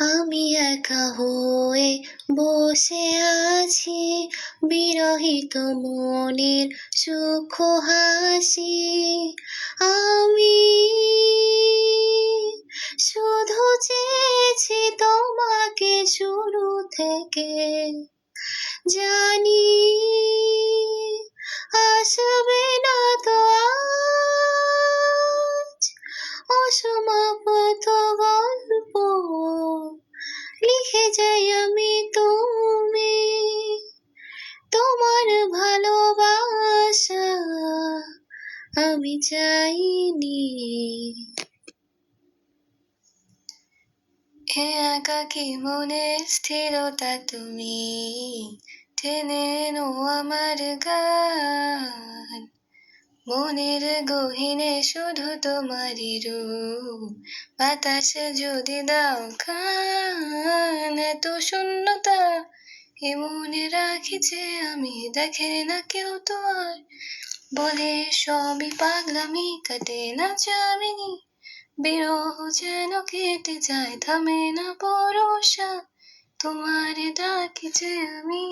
আমি একা হয়ে বসে আছি, বিরহিত মনের সূক্ষ্ম হাসি। আমি শুধু চেয়েছি তোমাকে শুরু থেকে, জানি আসবে না তো আজ অসমাপ্ত গল্প লিখে যাই আমি, তুমি তোমার ভালোবাসা আমি চাইনি। এ একাকী মনের স্থিরতা তুমি টেনে এনো আমার গান, মনের গহীনে শুধু তোমারই রূপ, বাতাসে যদি দাও কান। এত শূন্যতা এ মনে রাখিছে আমি, দেখে না কেউ তো আর, বলে সবই পাগলামি, কাটে না যামিনী। বিরহ যেন কেটে যায়, থামে না ভরসা, তোমারে ডাকিছে আমি।